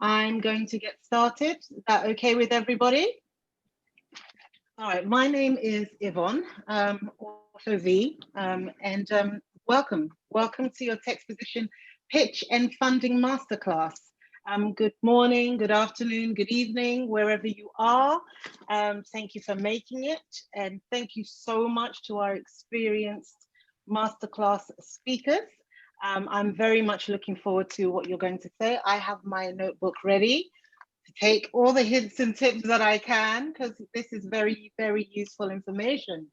I'm going to get started. Is that okay with everybody? All right, my name is Yvonne, also V, and welcome to your TecXposition Pitch and Funding Masterclass. Good morning, good afternoon, good evening, wherever you are. Thank you for making it, and thank you so much to our experienced masterclass speakers. I'm very much looking forward to what you're going to say. I have my notebook ready to take all the hints and tips that I can, because this is very, very useful information.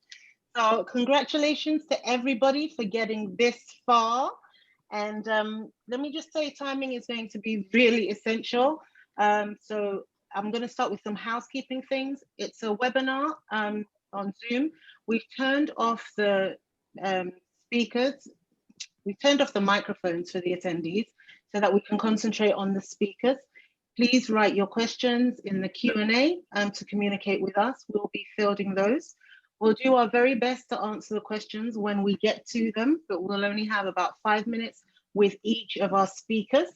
So congratulations to everybody for getting this far. And let me just say, timing is going to be really essential. So I'm going to start with some housekeeping things. It's a webinar on Zoom. We've turned off the speakers. We've turned off the microphones for the attendees so that we can concentrate on the speakers. Please write your questions in the Q&A to communicate with us. We'll be fielding those. We'll do our very best to answer the questions when we get to them, but we'll only have about 5 minutes with each of our speakers.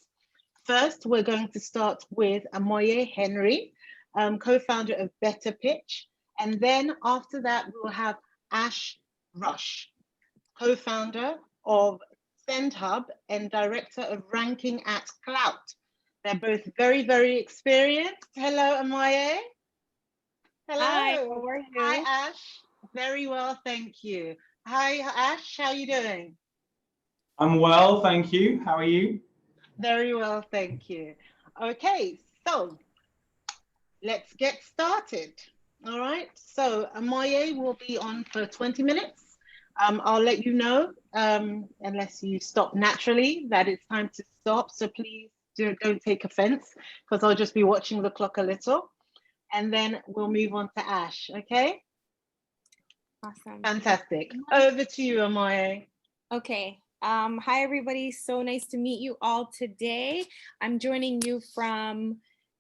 First, we're going to start with Amoye Henry, co-founder of Better Pitch. And then after that, we'll have Ash Rush, co-founder of SendHub and director of ranking at Clout. They're both very, very experienced. Hello, Amoye. Hello. Hi, how are you? Hi, Ash. Very well, thank you. Hi, Ash. How are you doing? I'm well, thank you. How are you? Very well, thank you. Okay, so let's get started. All right. So Amoye will be on for 20 minutes. I'll let you know, unless you stop naturally, that it's time to stop. So please don't take offense, because I'll just be watching the clock a little. And then we'll move on to Ash, okay? Awesome. Fantastic. Over to you, Amoye. Okay. Hi, everybody. So nice to meet you all today. I'm joining you from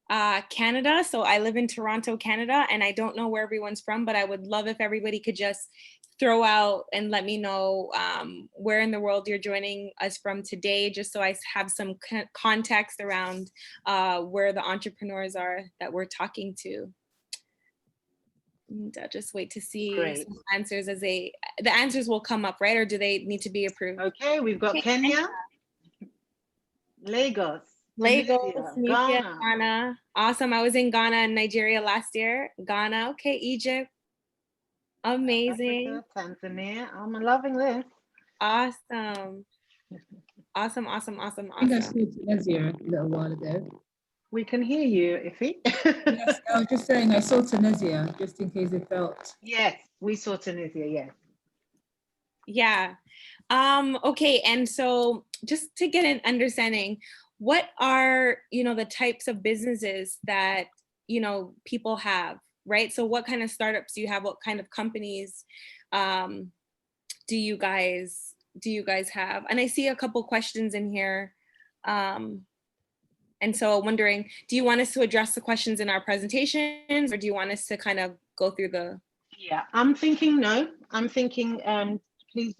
Canada. So I live in Toronto, Canada, and I don't know where everyone's from, but I would love if everybody could just throw out and let me know where in the world you're joining us from today, just so I have some context around where the entrepreneurs are that we're talking to. And I'll just wait to see some answers as the answers will come up, right? Or do they need to be approved? Okay, we've got Kenya, Lagos, Tunisia, Ghana. Awesome. I was in Ghana and Nigeria last year. Ghana, okay, Egypt. Amazing. Africa, Tanzania. I'm loving this. Awesome. Awesome. I think I saw Tunisia a little while ago. We can hear you, Iffy. Yes, I was just saying I saw Tunisia, just in case it felt. Yes, we saw Tunisia, yes. Yeah. Okay, and so just to get an understanding, what are, the types of businesses that, people have, right? So what kind of startups do you have? What kind of companies do you guys have? And I see a couple questions in here. And so wondering, do you want us to address the questions in our presentations, or do you want us to kind of go through the? Yeah, I'm thinking please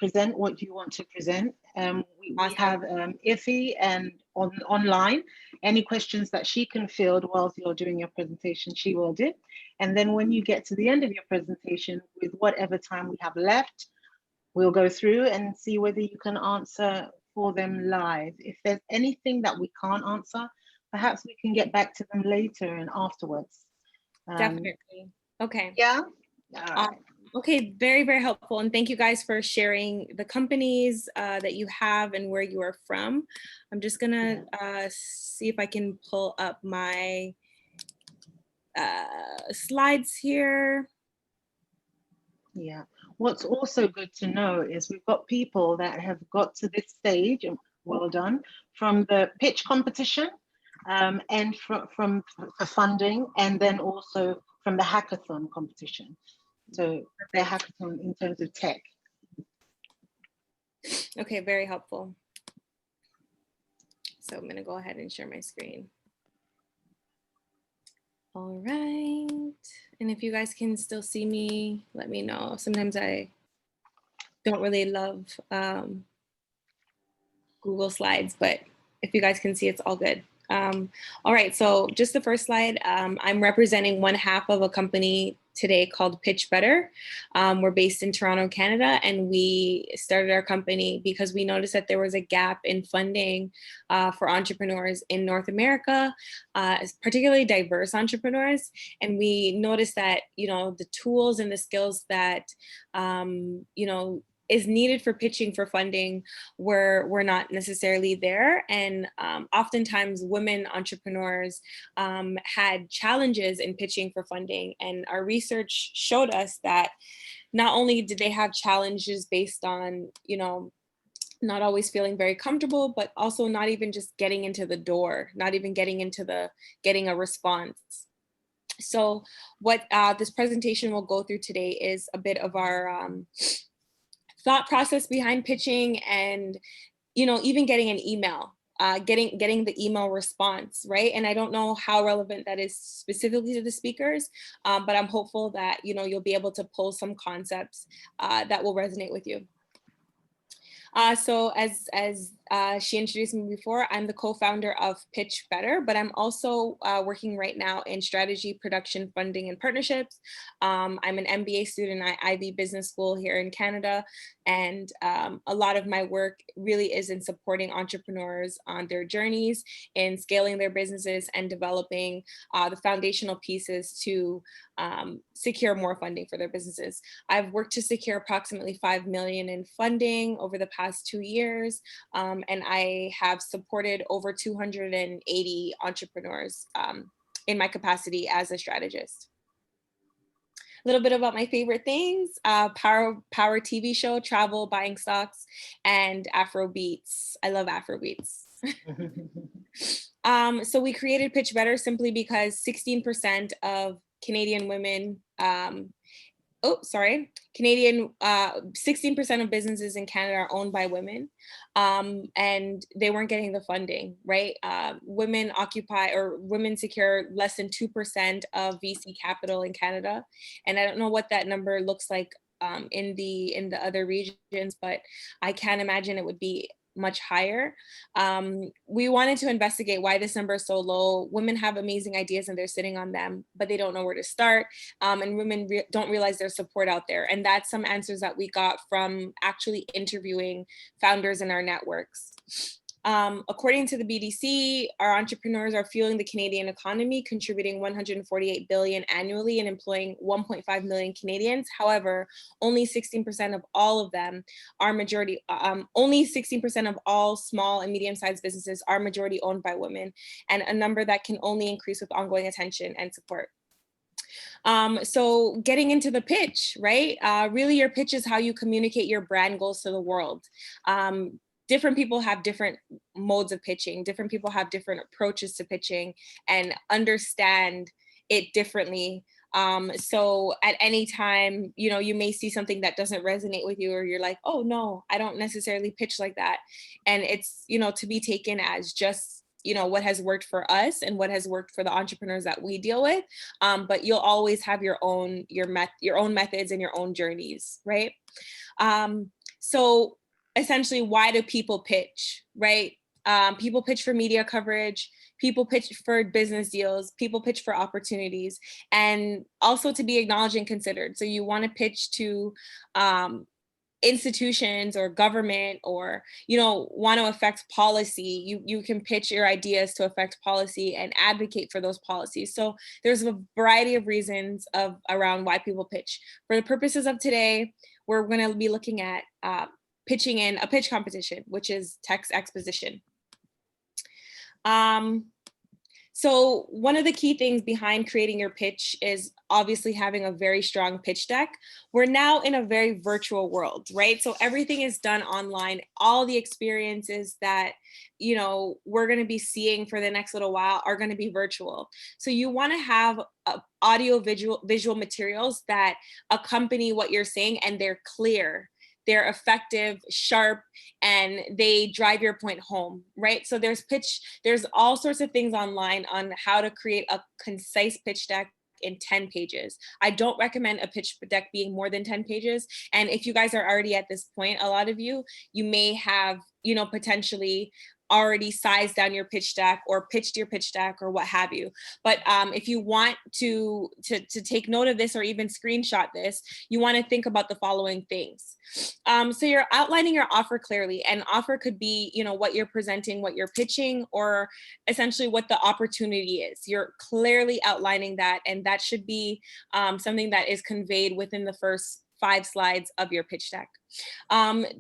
present what you want to present. We have Iffy and online. Any questions that she can field whilst you're doing your presentation, she will do. And then when you get to the end of your presentation, with whatever time we have left, we'll go through and see whether you can answer for them live. If there's anything that we can't answer, perhaps we can get back to them later and afterwards. Definitely. Okay. Yeah. All right. Okay, very, very helpful. And thank you guys for sharing the companies that you have and where you are from. I'm just gonna see if I can pull up my slides here. Yeah. What's also good to know is we've got people that have got to this stage, and well done, from the pitch competition and from funding, and then also from the hackathon competition. So the hackathon in terms of tech. Okay, very helpful. So I'm going to go ahead and share my screen. All right. And if you guys can still see me, let me know. Sometimes I don't really love Google Slides, but if you guys can see, it's all good. All right, so just the first slide, I'm representing one half of a company today called Pitch Better. We're based in Toronto, Canada, and we started our company because we noticed that there was a gap in funding for entrepreneurs in North America, particularly diverse entrepreneurs. And we noticed that, the tools and the skills that, is needed for pitching for funding were not necessarily there. And oftentimes women entrepreneurs had challenges in pitching for funding. And our research showed us that not only did they have challenges based on, not always feeling very comfortable, but also not even just getting into the door, not even getting a response. So what this presentation will go through today is a bit of our thought process behind pitching, and even getting an email, getting the email response, right? And I don't know how relevant that is specifically to the speakers, but I'm hopeful that you'll be able to pull some concepts that will resonate with you. So as she introduced me before, I'm the co-founder of Pitch Better, but I'm also working right now in strategy, production, funding, and partnerships. I'm an MBA student at Ivy Business School here in Canada, and a lot of my work really is in supporting entrepreneurs on their journeys, in scaling their businesses and developing the foundational pieces to secure more funding for their businesses. I've worked to secure approximately $5 million in funding over the past 2 years, and I have supported over 280 entrepreneurs in my capacity as a strategist. A little bit about my favorite things: Power TV show, travel, buying stocks, and Afro beats. I love Afro beats. So we created Pitch Better simply because 16% of Canadian women, 16% of businesses in Canada are owned by women, and they weren't getting the funding, right? Women secure less than 2% of VC capital in Canada. And I don't know what that number looks like in the other regions, but I can't imagine it would be much higher. We wanted to investigate why this number is so low. Women have amazing ideas and they're sitting on them, but they don't know where to start. And women don't realize there's support out there. And that's some answers that we got from actually interviewing founders in our networks. According to the BDC, our entrepreneurs are fueling the Canadian economy, contributing $148 billion annually and employing 1.5 million Canadians. However, only 16% of all of them are only 16% of all small and medium-sized businesses are majority owned by women, and a number that can only increase with ongoing attention and support. So getting into the pitch, right? Really, your pitch is how you communicate your brand goals to the world. Different people have different modes of pitching. Different people have different approaches to pitching and understand it differently. So at any time, you may see something that doesn't resonate with you, or you're like, oh no, I don't necessarily pitch like that. And it's, to be taken as just, what has worked for us and what has worked for the entrepreneurs that we deal with. But you'll always have your own methods and your own journeys, right? So essentially, why do people pitch, right? People pitch for media coverage, people pitch for business deals, people pitch for opportunities, and also to be acknowledged and considered. So you want to pitch to institutions or government, or want to affect policy. You can pitch your ideas to affect policy and advocate for those policies. So there's a variety of reasons around why people pitch. For the purposes of today, we're going to be looking at pitching in a pitch competition, which is TecXposition. So one of the key things behind creating your pitch is obviously having a very strong pitch deck. We're now in a very virtual world, right? So everything is done online. All the experiences that, we're going to be seeing for the next little while are going to be virtual. So you want to have audio visual materials that accompany what you're saying, and they're clear, they're effective, sharp, and they drive your point home, right? So there's all sorts of things online on how to create a concise pitch deck in 10 pages. I don't recommend a pitch deck being more than 10 pages. And if you guys are already at this point, a lot of you may have, potentially already sized down your pitch deck or pitched your pitch deck or what have you. But if you want to take note of this or even screenshot this, you want to think about the following things. So you're outlining your offer clearly, and offer could be, you know, what you're presenting, what you're pitching, or essentially what the opportunity is. You're clearly outlining that, and that should be something that is conveyed within the first 5 slides of your pitch deck.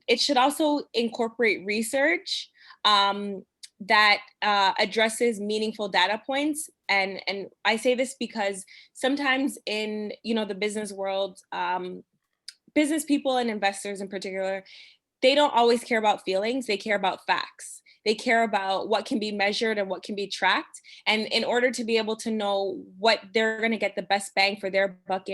It should also incorporate research that addresses meaningful data points. And I say this because sometimes in, you know, the business world, business people and investors in particular, they don't always care about feelings, they care about facts. They care about what can be measured and what can be tracked. And in order to be able to know what they're going to get the best bang for their buck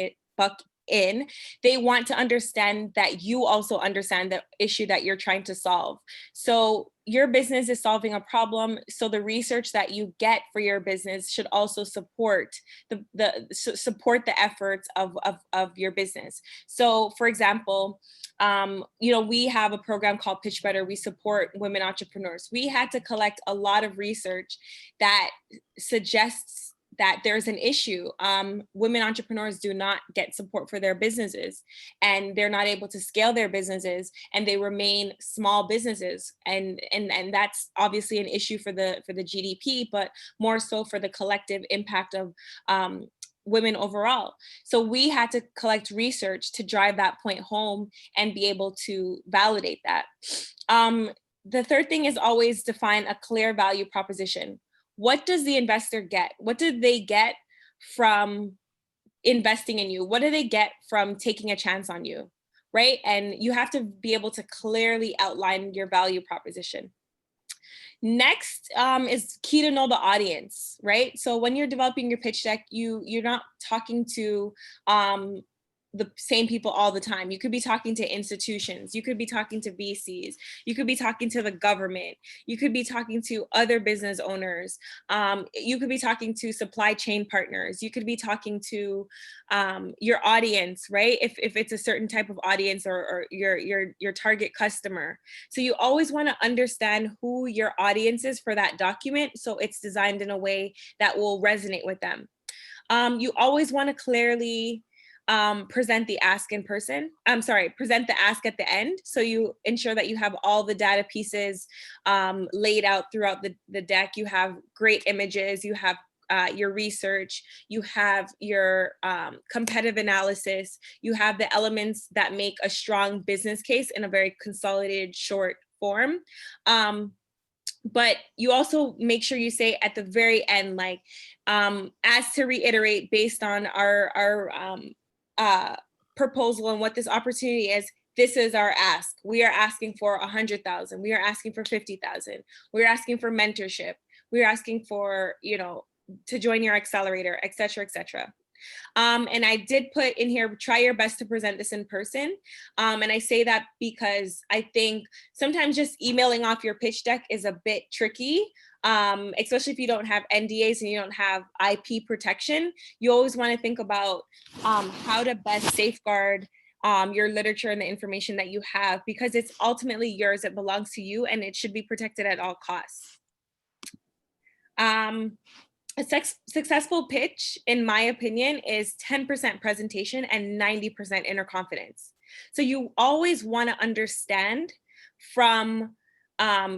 in, they want to understand that you also understand the issue that you're trying to solve. So your business is solving a problem, so the research that you get for your business should also support the efforts of your business. So for example, you know, we have a program called Pitch Better. We support women entrepreneurs. We had to collect a lot of research that suggests that there's an issue. Women entrepreneurs do not get support for their businesses, and they're not able to scale their businesses, and they remain small businesses. And that's obviously an issue for the GDP, but more so for the collective impact of women overall. So we had to collect research to drive that point home and be able to validate that. The third thing is always define a clear value proposition. What does the investor get? What do they get from investing in you? What do they get from taking a chance on you, right? And you have to be able to clearly outline your value proposition. Next is key to know the audience, right? So when you're developing your pitch deck, you're not talking to the same people all the time. You could be talking to institutions, you could be talking to VCs, you could be talking to the government, you could be talking to other business owners, you could be talking to supply chain partners, you could be talking to your audience, right? If it's a certain type of audience or your target customer. So you always want to understand who your audience is for that document, so it's designed in a way that will resonate with them. You always want to clearly present the ask present the ask at the end. So you ensure that you have all the data pieces laid out throughout the deck. You have great images, you have your research, you have your competitive analysis, you have the elements that make a strong business case in a very consolidated short form. But you also make sure you say at the very end, like, as to reiterate, based on our proposal and what this opportunity is, this is our ask. We are asking for 100,000. We are asking for 50,000. We're asking for mentorship. We're asking for, you know, to join your accelerator, et cetera, et cetera. And I did put in here, try your best to present this in person. And I say that because I think sometimes just emailing off your pitch deck is a bit tricky, especially if you don't have NDAs and you don't have IP protection. You always want to think about how to best safeguard your literature and the information that you have, because it's ultimately yours, it belongs to you, and it should be protected at all costs. A successful pitch, in my opinion, is 10% presentation and 90% inner confidence. So you always want to understand from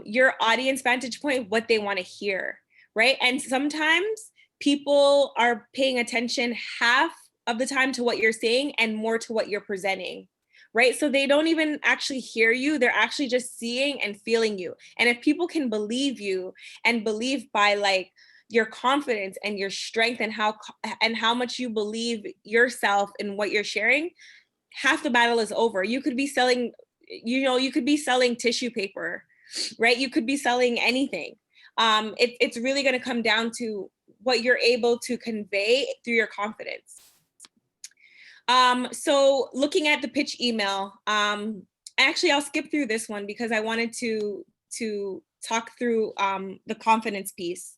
your audience vantage point what they want to hear, right? And sometimes people are paying attention half of the time to what you're saying and more to what you're presenting, right? So they don't even actually hear you. They're actually just seeing and feeling you. And if people can believe you and believe by like your confidence and your strength and how much you believe yourself in what you're sharing, half the battle is over. You could be selling, you could be selling tissue paper, right? You could be selling anything. It's really going to come down to what you're able to convey through your confidence. So looking at the pitch email, actually I'll skip through this one because I wanted to talk through the confidence piece.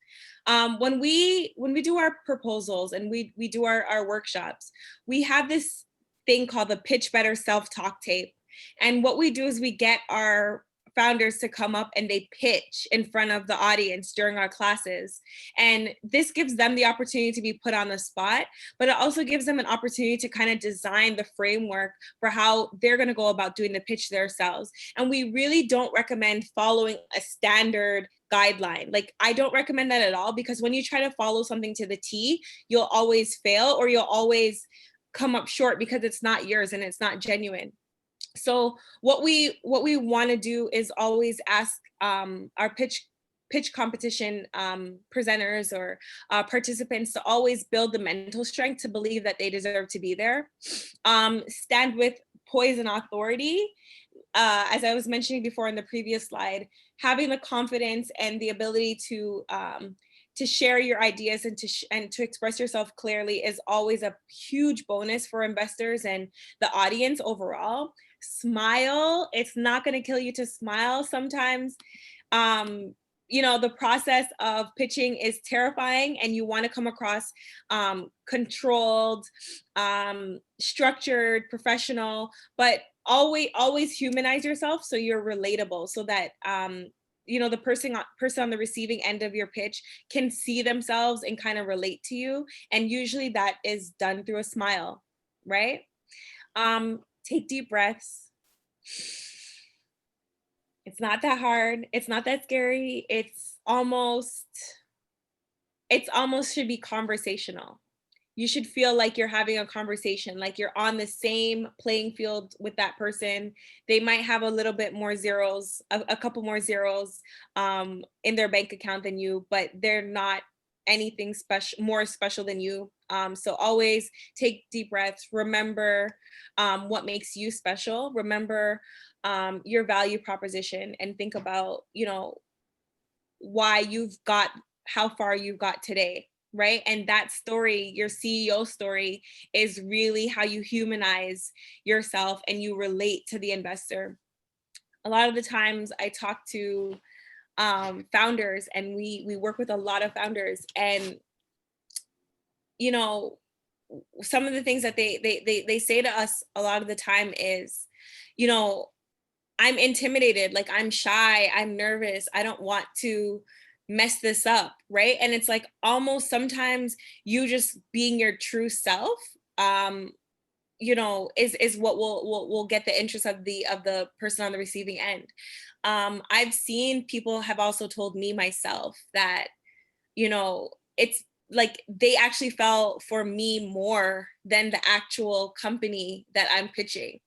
When we do our proposals and we do our workshops, we have this thing called the Pitch Better self-talk tape. And what we do is we get our founders to come up and they pitch in front of the audience during our classes. And this gives them the opportunity to be put on the spot, but it also gives them an opportunity to kind of design the framework for how they're going to go about doing the pitch themselves. And we really don't recommend following a standard guideline. Like, I don't recommend that at all, because when you try to follow something to the T, you'll always fail, or you'll always come up short because it's not yours and it's not genuine. So what we want to do is always ask our pitch competition presenters or participants to always build the mental strength to believe that they deserve to be there. Stand with poise and authority. As I was mentioning before in the previous slide, having the confidence and the ability to share your ideas and to express yourself clearly is always a huge bonus for investors and the audience overall. Smile. It's not going to kill you to smile. Sometimes, the process of pitching is terrifying, and you want to come across controlled, structured, professional, but always humanize yourself so you're relatable, so that the person on the receiving end of your pitch can see themselves and kind of relate to you. And usually that is done through a smile, right? Take deep breaths. It's not that hard. It's not that scary. It's almost should be conversational. You should feel like you're having a conversation, like you're on the same playing field with that person. They might have a little bit more zeros, a couple more zeros in their bank account than you, but they're not anything more special than you. So always take deep breaths. Remember what makes you special. Remember your value proposition, and think about, why you've got how far you've got today, right? And that story, your CEO story, is really how you humanize yourself and you relate to the investor. A lot of the times I talk to founders, and we work with a lot of founders, and some of the things that they say to us a lot of the time is, I'm intimidated, like I'm shy, I'm nervous, I don't want to mess this up, right? And it's like almost sometimes you just being your true self is what will get the interest of the person on the receiving end. I've seen people have also told me myself that, it's like they actually fell for me more than the actual company that I'm pitching,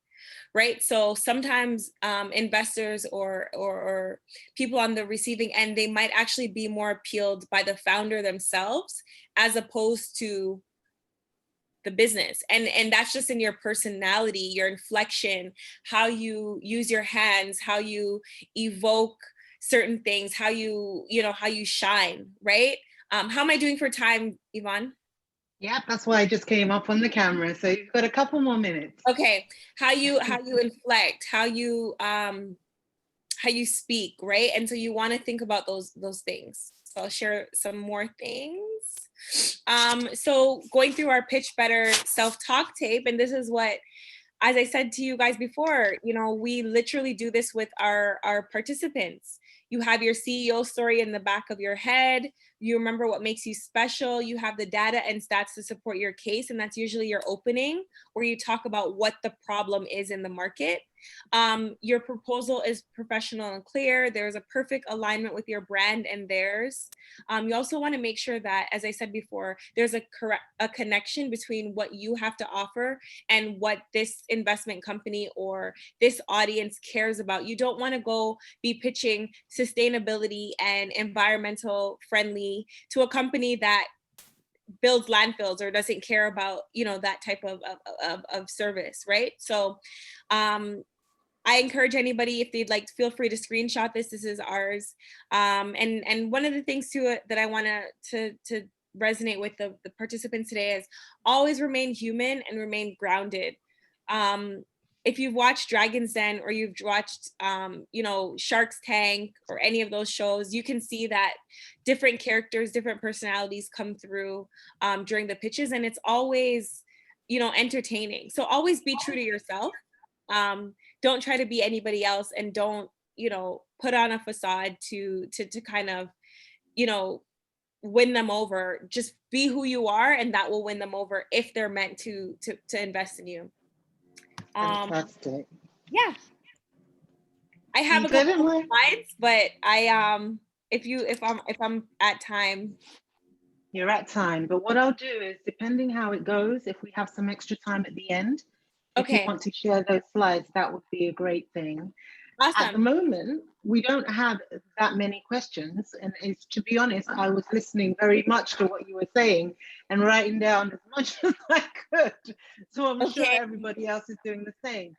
right? So sometimes investors or people on the receiving end, they might actually be more appealed by the founder themselves as opposed to the business. And that's just in your personality, your inflection, how you use your hands, how you evoke certain things, how you shine, right? How am I doing for time, Yvonne? Yeah, that's why I just came up on the camera. So you've got a couple more minutes. Okay, how you inflect, how you speak, right? And so you want to think about those things. So I'll share some more things. So going through our Pitch Better self-talk tape, and this is what, as I said to you guys before, we literally do this with our participants. You have your CEO story in the back of your head. You remember what makes you special. You have the data and stats to support your case. And that's usually your opening, where you talk about what the problem is in the market. Your proposal is professional and clear. There's a perfect alignment with your brand and theirs. You also want to make sure that, as I said before, there's a connection between what you have to offer and what this investment company or this audience cares about. You don't want to go be pitching sustainability and environmental friendly to a company that builds landfills or doesn't care about, that type of service, right? So I encourage anybody, if they'd like, feel free to screenshot this. This is ours. And one of the things too that I want to resonate with the participants today is always remain human and remain grounded. If you've watched Dragon's Den or you've watched, Shark's Tank or any of those shows, you can see that different characters, different personalities come through during the pitches, and it's always, entertaining. So always be true to yourself. Don't try to be anybody else, and don't put on a facade to kind of, win them over. Just be who you are, and that will win them over if they're meant to invest in you. Fantastic. Yeah. I have a couple of slides, but if I'm at time. You're at time, but what I'll do is, depending how it goes, if we have some extra time at the end, if you want to share those slides, that would be a great thing. Awesome. At the moment, we don't have that many questions, and it's, to be honest, I was listening very much to what you were saying and writing down as much as I could. So I'm sure everybody else is doing the same.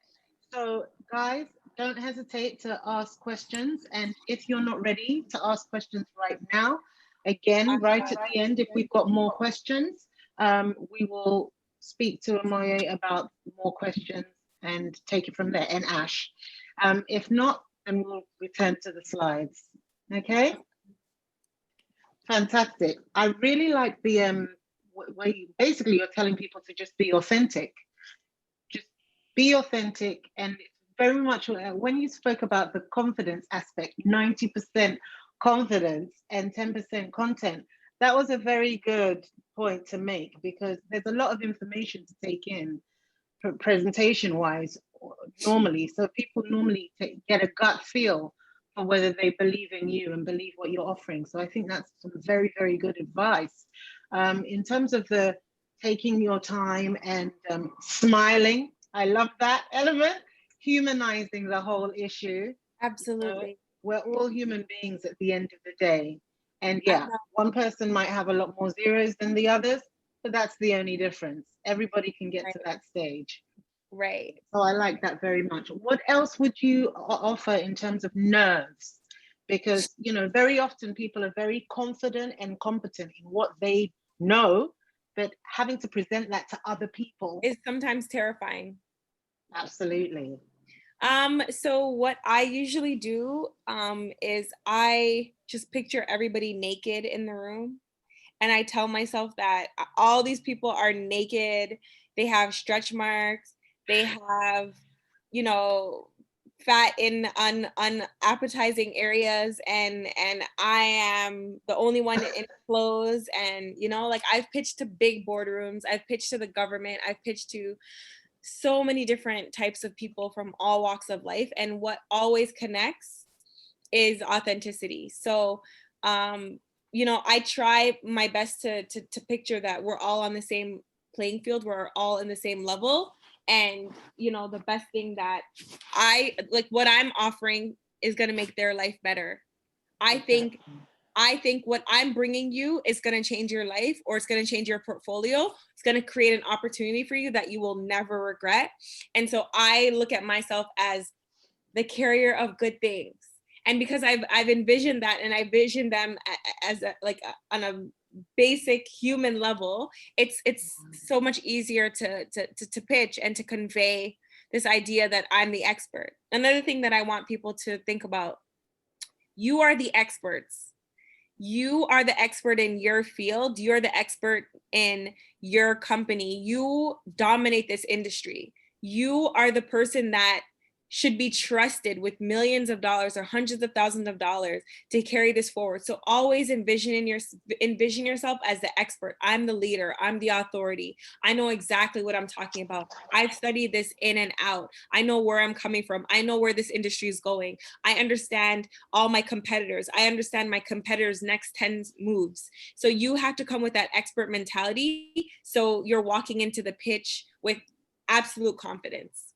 So guys, don't hesitate to ask questions, and if you're not ready to ask questions right now, again, right at the end, if we've got more questions, we will speak to Amoye about more questions and take it from there, and Ash. If not, then we'll return to the slides. Okay? Fantastic. I really like the where you basically you're telling people to just be authentic. Just be authentic, and very much when you spoke about the confidence aspect, 90% confidence and 10% content, that was a very good point to make, because there's a lot of information to take in presentation wise normally, so people normally get a gut feel for whether they believe in you and believe what you're offering. So I think that's some very, very good advice. In terms of the taking your time and smiling, I love that element, humanizing the whole issue. Absolutely. We're all human beings at the end of the day. And yeah, one person might have a lot more zeros than the others, but that's the only difference. Everybody can get to that stage. Right. So I like that very much. What else would you offer in terms of nerves? Because, very often people are very confident and competent in what they know, but having to present that to other people is sometimes terrifying. Absolutely. So what I usually do is I just picture everybody naked in the room, and I tell myself that all these people are naked, they have stretch marks, they have, fat in unappetizing areas, and I am the only one in clothes. And like, I've pitched to big boardrooms, I've pitched to the government, I've pitched to so many different types of people from all walks of life, and what always connects is authenticity. So I try my best to picture that we're all on the same playing field, we're all in the same level, and the best thing that I like, what I'm offering is going to make their life better. I think what I'm bringing you is going to change your life, or it's going to change your portfolio. It's going to create an opportunity for you that you will never regret. And so I look at myself as the carrier of good things. And because I've envisioned that, and I vision them as on a basic human level, it's so much easier to pitch and to convey this idea that I'm the expert. Another thing that I want people to think about: you are the experts. You are the expert in your field. You're the expert in your company. You dominate this industry. You are the person that should be trusted with millions of dollars or hundreds of thousands of dollars to carry this forward. So always envision yourself as the expert. I'm the leader. I'm the authority. I know exactly what I'm talking about. I've studied this in and out. I know where I'm coming from. I know where this industry is going. I understand all my competitors. I understand my competitors' next 10 moves. So you have to come with that expert mentality, so you're walking into the pitch with absolute confidence.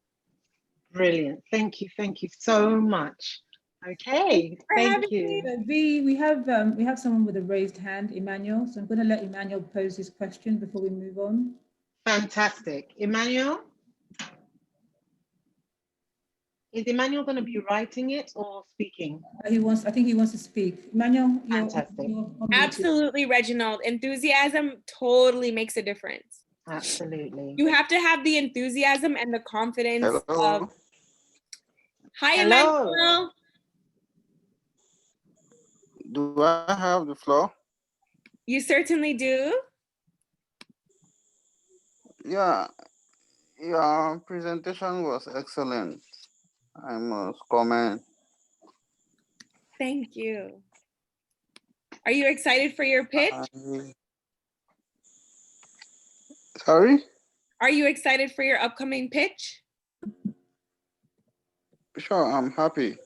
Brilliant. Thank you so much. Okay, thank you. V, we have someone with a raised hand, Emmanuel. So I'm going to let Emmanuel pose his question before we move on. Fantastic. Emmanuel? Is Emmanuel going to be writing it or speaking? I think he wants to speak. Emmanuel, Fantastic. Absolutely, Reginald. Enthusiasm totally makes a difference. Absolutely. You have to have the enthusiasm and the confidence. Hello. Hi, Hello. Emmanuel. Do I have the floor? You certainly do. Yeah, your presentation was excellent. I must comment. Thank you. Are you excited for your pitch? Sorry? Are you excited for your upcoming pitch? Sure, I'm happy.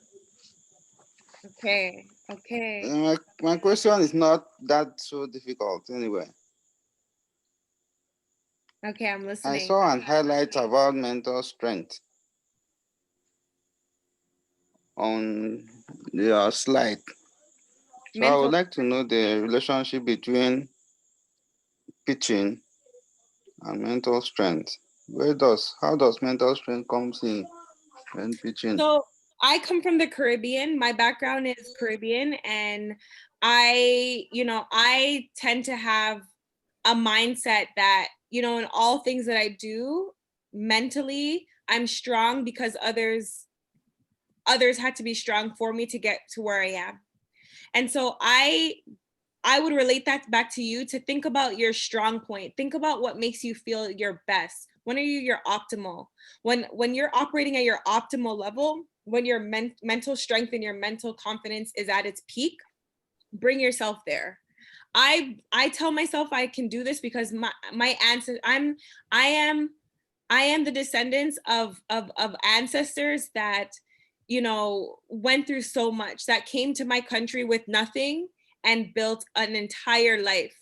Okay, okay. My question is not that so difficult anyway. Okay, I'm I listening. saw an highlight about mental strength on your slide. So I would like to know the relationship between pitching and mental strength. How does mental strength comes in when pitching? So I come from the Caribbean. My background is Caribbean, and I tend to have a mindset that, in all things that I do, mentally, I'm strong because others had to be strong for me to get to where I am. And so I would relate that back to you, to think about your strong point. Think about what makes you feel your best. When are you your optimal? When you're operating at your optimal level, when your mental strength and your mental confidence is at its peak, bring yourself there. I tell myself I can do this because my ancestors, I am the descendants of ancestors that, went through so much, that came to my country with nothing and built an entire life.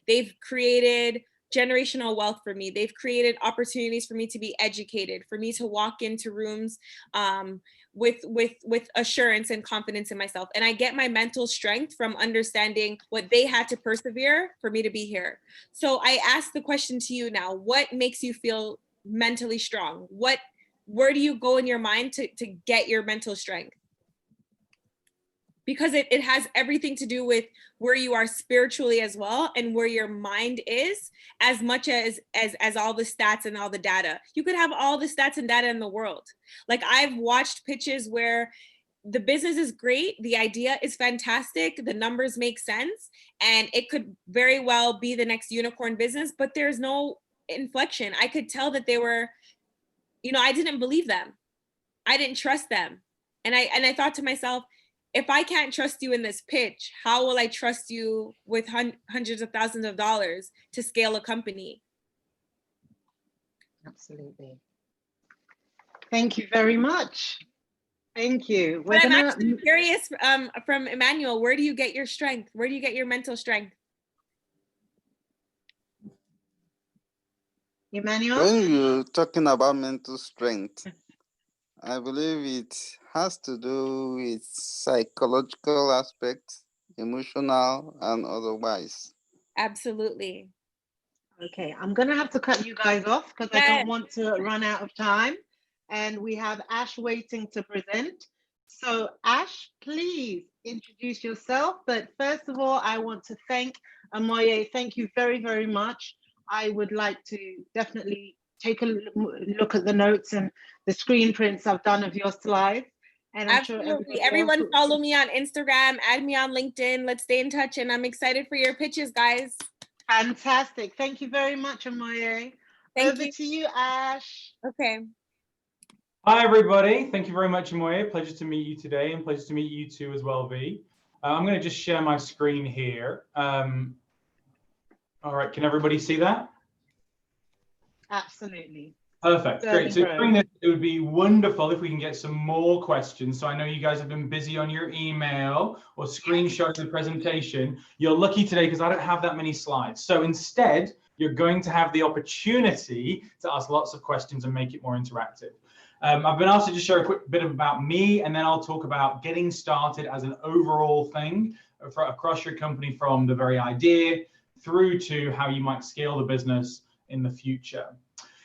They've created generational wealth for me. They've created opportunities for me to be educated, for me to walk into rooms with assurance and confidence in myself. And I get my mental strength from understanding what they had to persevere for me to be here. So I ask the question to you now: what makes you feel mentally strong? Where do you go in your mind to get your mental strength? Because it has everything to do with where you are spiritually as well, and where your mind is, as much as all the stats and all the data. You could have all the stats and data in the world. Like, I've watched pitches where the business is great, the idea is fantastic, the numbers make sense, and it could very well be the next unicorn business, but there's no inflection. I could tell that they were, I didn't believe them. I didn't trust them. And I thought to myself, if I can't trust you in this pitch, how will I trust you with hundreds of thousands of dollars to scale a company? Absolutely. Thank you very much. Thank you. But I'm actually curious, from Emmanuel, where do you get your strength? Where do you get your mental strength? Emmanuel? When you're talking about mental strength, I believe it has to do with psychological aspects, emotional and otherwise. Absolutely. Okay, I'm going to have to cut you guys off because I don't want to run out of time. And we have Ash waiting to present. So Ash, please introduce yourself. But first of all, I want to thank Amoye. Thank you very, very much. I would like to definitely take a look at the notes and the screen prints I've done of your slides. And I'm Absolutely. sure everyone follow me on Instagram, add me on LinkedIn. Let's stay in touch. And I'm excited for your pitches, guys. Fantastic. Thank you very much, Amoye. Over to you, Ash. Okay. Hi, everybody. Thank you very much, Amoye. Pleasure to meet you today, and pleasure to meet you too as well, V. I'm going to just share my screen here. All right, can everybody see that? Absolutely. Perfect, great. So during this, it would be wonderful if we can get some more questions. So I know you guys have been busy on your email or screenshotting the presentation. You're lucky today because I don't have that many slides. So instead, you're going to have the opportunity to ask lots of questions and make it more interactive. I've been asked to just share a quick bit about me, and then I'll talk about getting started as an overall thing across your company, from the very idea through to how you might scale the business in the future.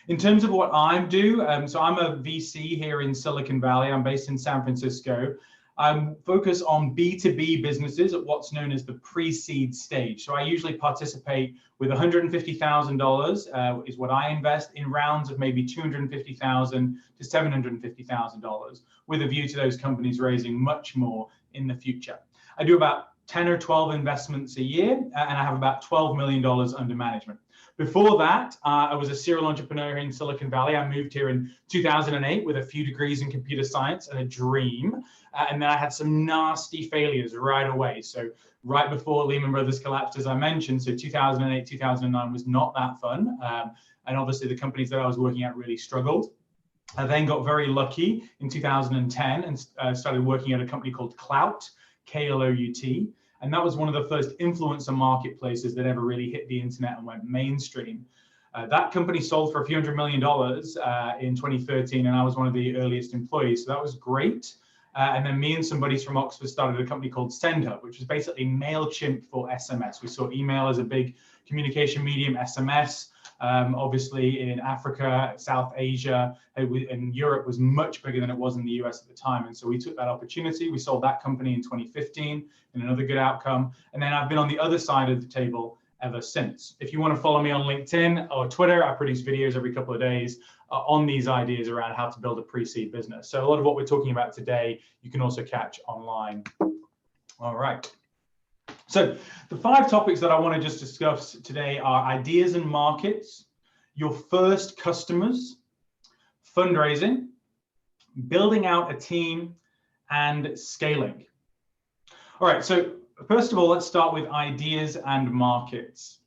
In terms of what I do, so I'm a VC here in Silicon Valley. I'm based in San Francisco. I focus on B2B businesses at what's known as the pre-seed stage. So I usually participate with $150,000 is what I invest in rounds of maybe $250,000 to $750,000, with a view to those companies raising much more in the future. I do about 10 or 12 investments a year, and I have about $12 million under management. Before that, I was a serial entrepreneur in Silicon Valley. I moved here in 2008 with a few degrees in computer science and a dream. And then I had some nasty failures right away. So right before Lehman Brothers collapsed, as I mentioned, so 2008, 2009 was not that fun. And obviously the companies that I was working at really struggled. I then got very lucky in 2010 and started working at a company called Clout, K-L-O-U-T. And that was one of the first influencer marketplaces that ever really hit the internet and went mainstream. That company sold for a few $100 million in 2013, and I was one of the earliest employees. So that was great. And then me and some buddies from Oxford started a company called SendHub, which was basically MailChimp for SMS. We saw email as a big communication medium, SMS. Obviously in Africa, South Asia, and Europe was much bigger than it was in the US at the time. And so we took that opportunity. We sold that company in 2015 and another good outcome. And then I've been on the other side of the table ever since. If you want to follow me on LinkedIn or Twitter, I produce videos every couple of days on these ideas around how to build a pre-seed business. So a lot of what we're talking about today, you can also catch online. All right. So the 5 topics that I want to just discuss today are ideas and markets, your first customers, fundraising, building out a team, and scaling. All right, so first of all, let's start with ideas and markets.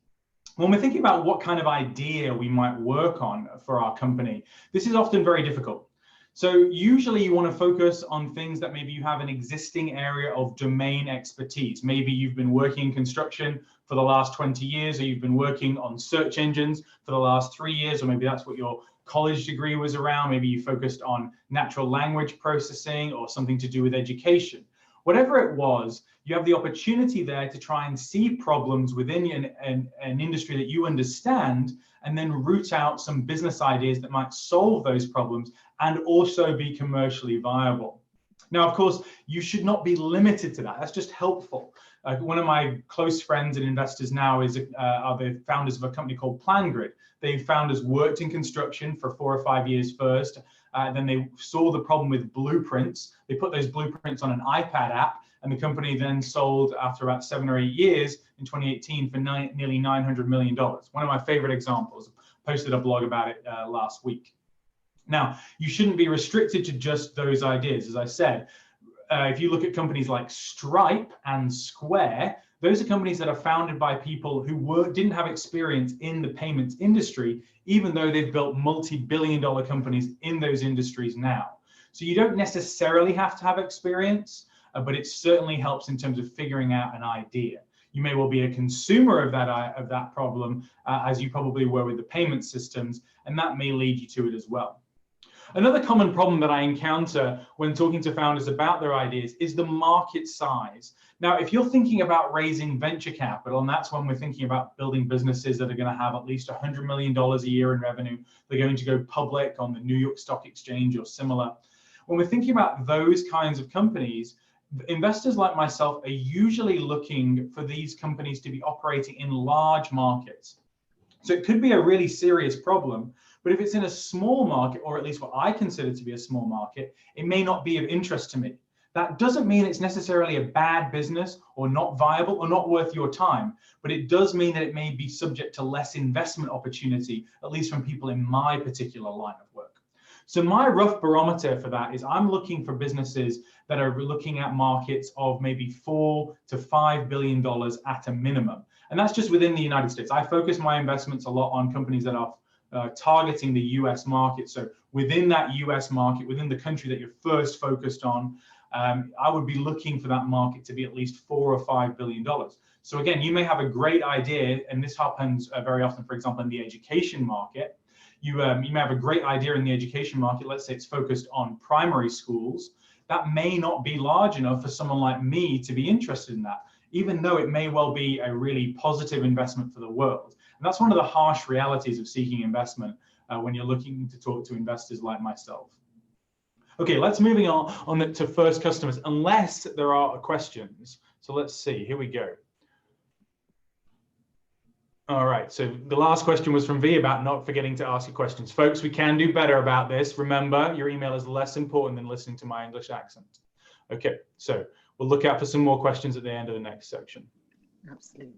When we're thinking about what kind of idea we might work on for our company, this is often very difficult. So usually you want to focus on things that maybe you have an existing area of domain expertise. Maybe you've been working in construction for the last 20 years, or you've been working on search engines for the last 3 years, or maybe that's what your college degree was around. Maybe you focused on natural language processing or something to do with education. Whatever it was, you have the opportunity there to try and see problems within an industry that you understand, and then root out some business ideas that might solve those problems and also be commercially viable. Now, of course, you should not be limited to that. That's just helpful. One of my close friends and investors now are the founders of a company called PlanGrid. The founders worked in construction for 4 or 5 years first. Then they saw the problem with blueprints. They put those blueprints on an iPad app, and the company then sold after about 7 or 8 years in 2018 for nearly $900 million. One of my favorite examples. Posted a blog about it last week. Now, you shouldn't be restricted to just those ideas. As I said, if you look at companies like Stripe and Square, those are companies that are founded by people who didn't have experience in the payments industry, even though they've built multi-billion-dollar companies in those industries now. So you don't necessarily have to have experience, but it certainly helps in terms of figuring out an idea. You may well be a consumer of that problem, as you probably were with the payment systems, and that may lead you to it as well. Another common problem that I encounter when talking to founders about their ideas is the market size. Now, if you're thinking about raising venture capital, and that's when we're thinking about building businesses that are going to have at least $100 million a year in revenue, they're going to go public on the New York Stock Exchange or similar. When we're thinking about those kinds of companies, investors like myself are usually looking for these companies to be operating in large markets. So it could be a really serious problem, but if it's in a small market, or at least what I consider to be a small market, it may not be of interest to me. That doesn't mean it's necessarily a bad business or not viable or not worth your time, but it does mean that it may be subject to less investment opportunity, at least from people in my particular line of work. So my rough barometer for that is I'm looking for businesses that are looking at markets of maybe $4 to $5 billion at a minimum. And that's just within the United States. I focus my investments a lot on companies that are targeting the US market. So within that US market, within the country that you're first focused on, I would be looking for that market to be at least $4 or $5 billion. So again, you may have a great idea, and this happens very often, for example, in the education market. You may have a great idea in the education market. Let's say it's focused on primary schools. That may not be large enough for someone like me to be interested in that, even though it may well be a really positive investment for the world. And that's one of the harsh realities of seeking investment when you're looking to talk to investors like myself. Okay, let's moving on to first customers, unless there are questions. So let's see, here we go. All right, so the last question was from V about not forgetting to ask your questions. Folks, we can do better about this. Remember, your email is less important than listening to my English accent. Okay, so we'll look out for some more questions at the end of the next section. Absolutely.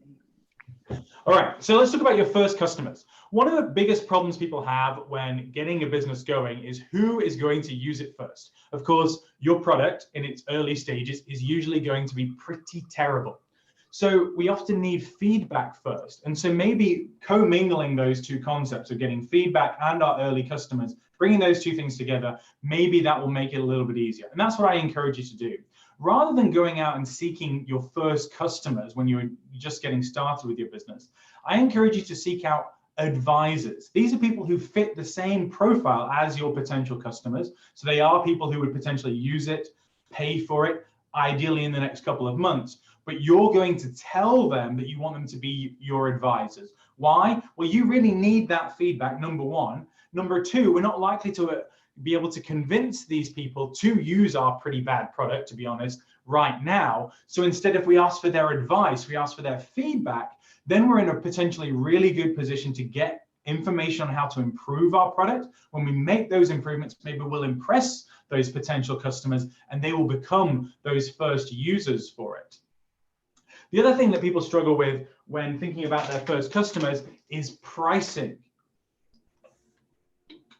All right, so let's talk about your first customers. One of the biggest problems people have when getting a business going is who is going to use it first. Of course, your product in its early stages is usually going to be pretty terrible. So we often need feedback first. And so maybe co-mingling those two concepts of getting feedback and our early customers, bringing those two things together, maybe that will make it a little bit easier. And that's what I encourage you to do. Rather than going out and seeking your first customers when you're just getting started with your business, I encourage you to seek out advisors. These are people who fit the same profile as your potential customers. So they are people who would potentially use it, pay for it, ideally in the next couple of months. But you're going to tell them that you want them to be your advisors. Why? Well, you really need that feedback, number one. Number two, we're not likely to be able to convince these people to use our pretty bad product, to be honest, right now. So instead, if we ask for their advice, we ask for their feedback, then we're in a potentially really good position to get information on how to improve our product. When we make those improvements, maybe we'll impress those potential customers and they will become those first users for it. The other thing that people struggle with when thinking about their first customers is pricing.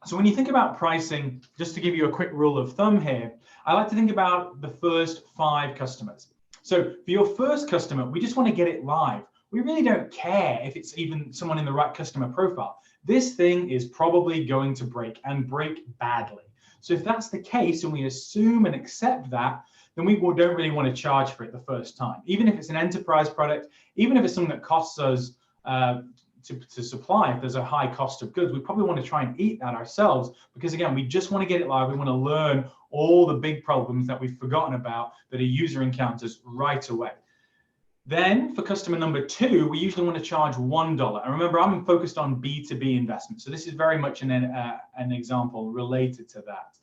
So when you think about pricing, just to give you a quick rule of thumb here, I like to think about the first 5 customers. So for your first customer, we just want to get it live. We really don't care if it's even someone in the right customer profile. This thing is probably going to break and break badly. So if that's the case and we assume and accept that, then we don't really want to charge for it the first time. Even if it's an enterprise product, even if it's something that costs us to supply, if there's a high cost of goods, we probably want to try and eat that ourselves, because again, we just want to get it live. We want to learn all the big problems that we've forgotten about that a user encounters right away. Then for customer number 2, we usually want to charge $1. And remember, I'm focused on B2B investment. So this is very much an example related to that.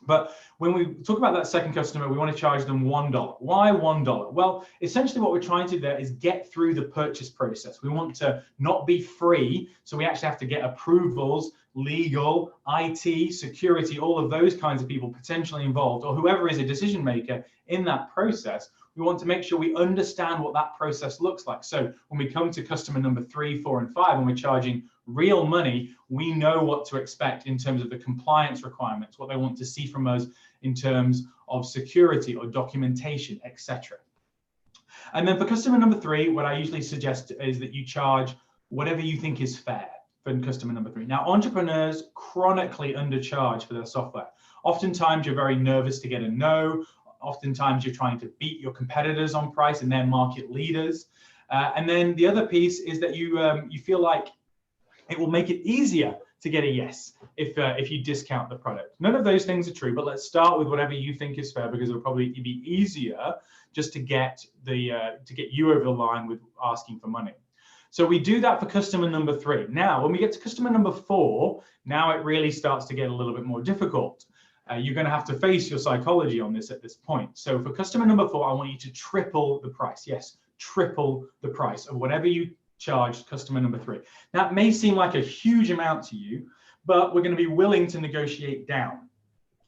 But when we talk about that second customer, we want to charge them $1. Why $1? Well, essentially what we're trying to do there is get through the purchase process. We want to not be free. So we actually have to get approvals, legal, IT, security, all of those kinds of people potentially involved, or whoever is a decision maker in that process. We want to make sure we understand what that process looks like. So when we come to customer number 3, 4, and 5, and we're charging real money, we know what to expect in terms of the compliance requirements, what they want to see from us in terms of security or documentation, etc. And then for customer number 3, what I usually suggest is that you charge whatever you think is fair for customer number 3. Now, entrepreneurs chronically undercharge for their software. Oftentimes, you're very nervous to get a no. Oftentimes, you're trying to beat your competitors on price and they're market leaders. And then the other piece is that you feel like it will make it easier to get a yes if you discount the product. None of those things are true, but let's start with whatever you think is fair, because it'll probably be easier just to get you over the line with asking for money. So we do that for customer number 3. Now, when we get to customer number 4, now it really starts to get a little bit more difficult. You're going to have to face your psychology on this at this point. So for customer number 4, I want you to triple the price. Yes, triple the price of whatever you charge customer number 3. That may seem like a huge amount to you, but we're going to be willing to negotiate down.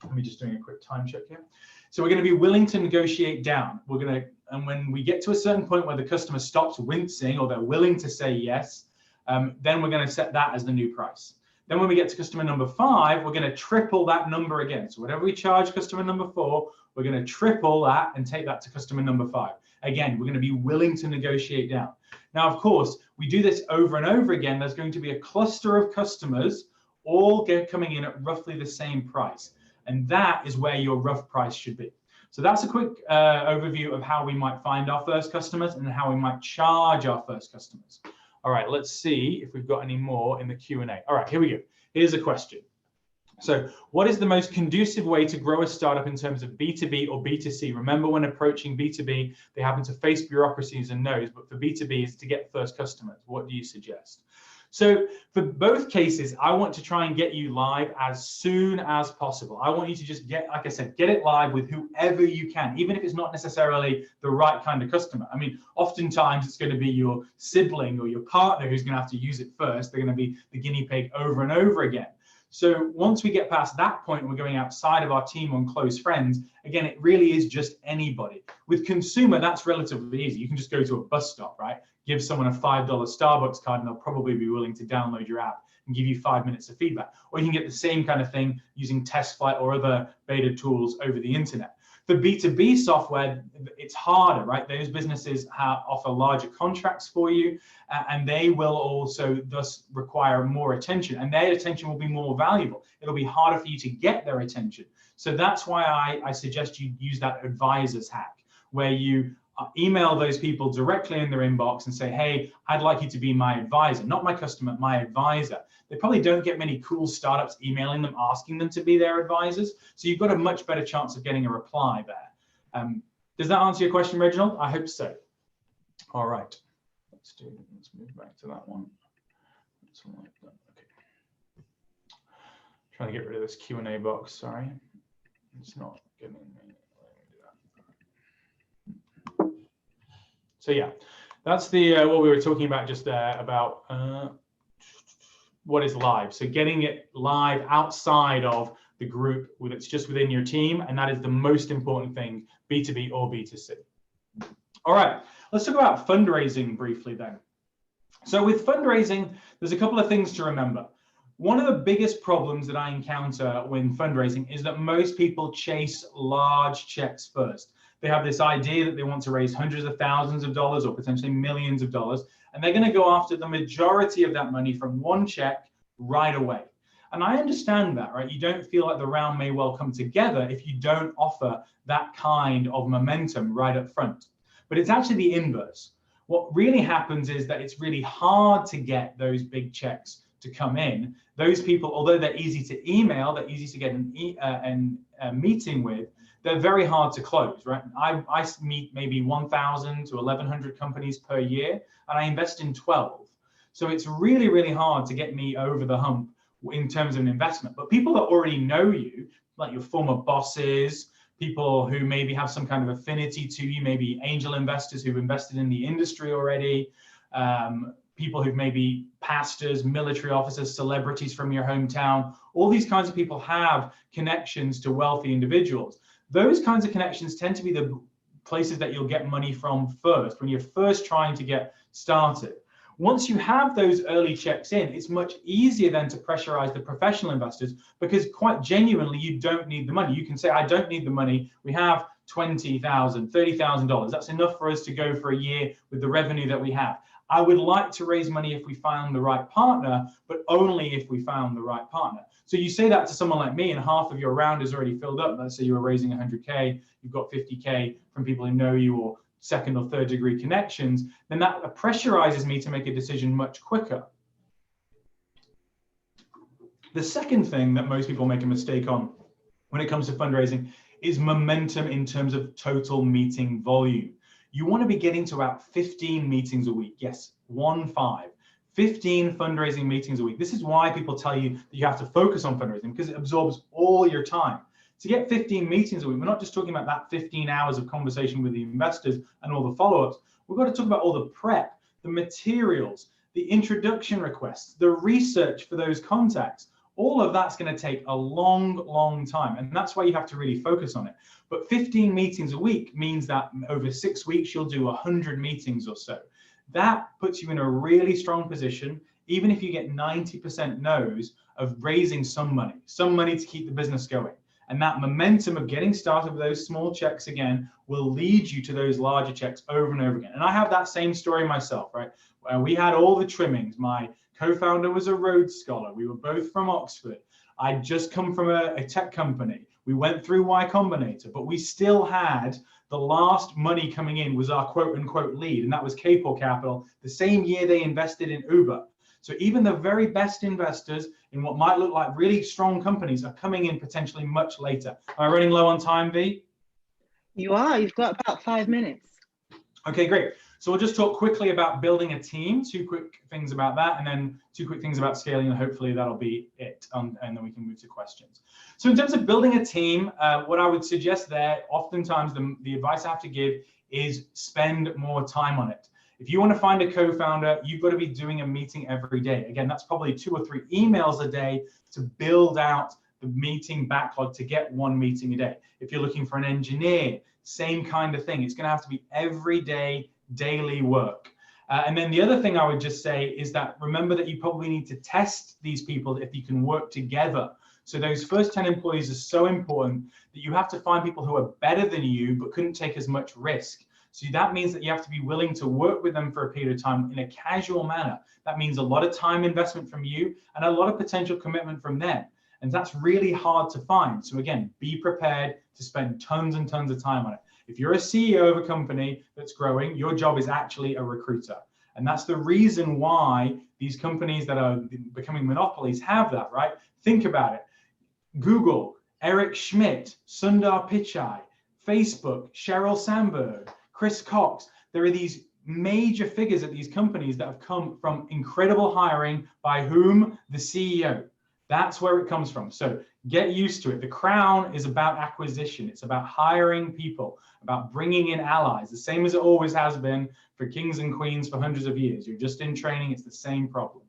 Let me just doing a quick time check here. So we're going to be willing to negotiate down. And when we get to a certain point where the customer stops wincing or they're willing to say yes, then we're going to set that as the new price. Then when we get to customer number 5, we're going to triple that number again. So whatever we charge customer number 4, we're going to triple that and take that to customer number 5. Again, we're going to be willing to negotiate down. Now, of course, we do this over and over again. There's going to be a cluster of customers all coming in at roughly the same price. And that is where your rough price should be. So that's a quick overview of how we might find our first customers and how we might charge our first customers. All right, let's see if we've got any more in the Q&A. All right, here we go. Here's a question. So what is the most conducive way to grow a startup in terms of B2B or B2C? Remember, when approaching B2B, they happen to face bureaucracies and no's, but for B2B is to get first customers. What do you suggest? So for both cases, I want to try and get you live as soon as possible. I want you to just get, like I said, get it live with whoever you can, even if it's not necessarily the right kind of customer. I mean, oftentimes it's going to be your sibling or your partner who's going to have to use it first. They're going to be the guinea pig over and over again. So once we get past that point, we're going outside of our team on close friends. Again, it really is just anybody. With consumer, that's relatively easy. You can just go to a bus stop, right? Give someone a $5 Starbucks card and they'll probably be willing to download your app and give you 5 minutes of feedback. Or you can get the same kind of thing using TestFlight or other beta tools over the internet. For B2B software, it's harder, right? Those businesses offer larger contracts for you, and they will also thus require more attention, and their attention will be more valuable. It'll be harder for you to get their attention. So that's why I suggest you use that advisor's hack, where you email those people directly in their inbox and say, hey, I'd like you to be my advisor, not my customer, my advisor. They probably don't get many cool startups emailing them, asking them to be their advisors. So you've got a much better chance of getting a reply there. Does that answer your question, Reginald? I hope so. All right, let's move back to that one. Something like that. Okay. Trying to get rid of this Q&A box, sorry. It's not getting me. So yeah, that's the what we were talking about just there about what is live. So getting it live outside of the group that's just within your team, and that is the most important thing, B2B or B2C. All right, let's talk about fundraising briefly then. So with fundraising, there's a couple of things to remember. One of the biggest problems that I encounter when fundraising is that most people chase large checks first. They have this idea that they want to raise hundreds of thousands of dollars or potentially millions of dollars, and they're going to go after the majority of that money from one check right away. And I understand that, right? You don't feel like the round may well come together if you don't offer that kind of momentum right up front. But it's actually the inverse. What really happens is that it's really hard to get those big checks to come in. Those people, although they're easy to email, they're easy to get a meeting with, they're very hard to close, right? I meet maybe 1,000 to 1,100 companies per year, and I invest in 12. So it's really, really hard to get me over the hump in terms of an investment. But people that already know you, like your former bosses, people who maybe have some kind of affinity to you, maybe angel investors who've invested in the industry already, people who've maybe pastors, military officers, celebrities from your hometown, all these kinds of people have connections to wealthy individuals. Those kinds of connections tend to be the places that you'll get money from first, when you're first trying to get started. Once you have those early checks in, it's much easier then to pressurize the professional investors, because quite genuinely, you don't need the money. You can say, I don't need the money. We have $20,000, $30,000. That's enough for us to go for a year with the revenue that we have. I would like to raise money if we found the right partner, but only if we found the right partner. So you say that to someone like me, and half of your round is already filled up. Let's say you were raising 100K, you've got 50K from people who know you or second or third degree connections, then that pressurizes me to make a decision much quicker. The second thing that most people make a mistake on when it comes to fundraising is momentum in terms of total meeting volume. You want to be getting to about 15 meetings a week. Yes, 15 fundraising meetings a week. This is why people tell you that you have to focus on fundraising, because it absorbs all your time. To get 15 meetings a week, we're not just talking about that 15 hours of conversation with the investors and all the follow-ups. We've got to talk about all the prep, the materials, the introduction requests, the research for those contacts. All of that's going to take a long, long time. And that's why you have to really focus on it. But 15 meetings a week means that over 6 weeks, you'll do 100 meetings or so. That puts you in a really strong position, even if you get 90% no's, of raising some money to keep the business going. And that momentum of getting started with those small checks again will lead you to those larger checks over and over again. And I have that same story myself, right? Where we had all the trimmings. My co-founder was a Rhodes Scholar. We were both from Oxford. I'd just come from a tech company. We went through Y Combinator, but we still had the last money coming in was our quote unquote lead, and that was Capor Capital, the same year they invested in Uber. So even the very best investors in what might look like really strong companies are coming in potentially much later. Am I running low on time, V? You are. You've got about 5 minutes. Okay, great. So we'll just talk quickly about building a team, 2 quick things about that, and then 2 quick things about scaling, and hopefully that'll be it, and then we can move to questions. So in terms of building a team, what I would suggest there, oftentimes the advice I have to give is spend more time on it. If you want to find a co-founder, you've got to be doing a meeting every day. Again, that's probably 2 or 3 emails a day to build out the meeting backlog to get 1 meeting a day. If you're looking for an engineer, same kind of thing. It's going to have to be everyday, daily work. And then the other thing I would just say is that remember that you probably need to test these people if you can work together. So those first 10 employees are so important that you have to find people who are better than you but couldn't take as much risk. So that means that you have to be willing to work with them for a period of time in a casual manner. That means a lot of time investment from you and a lot of potential commitment from them. And that's really hard to find. So again, be prepared to spend tons and tons of time on it. If you're a CEO of a company that's growing, your job is actually a recruiter. And that's the reason why these companies that are becoming monopolies have that, right? Think about it. Google, Eric Schmidt, Sundar Pichai, Facebook, Sheryl Sandberg, Chris Cox. There are these major figures at these companies that have come from incredible hiring by whom? The CEO. That's where it comes from. So get used to it. The crown is about acquisition. It's about hiring people, about bringing in allies, the same as it always has been for kings and queens for hundreds of years. You're just in training. It's the same problem.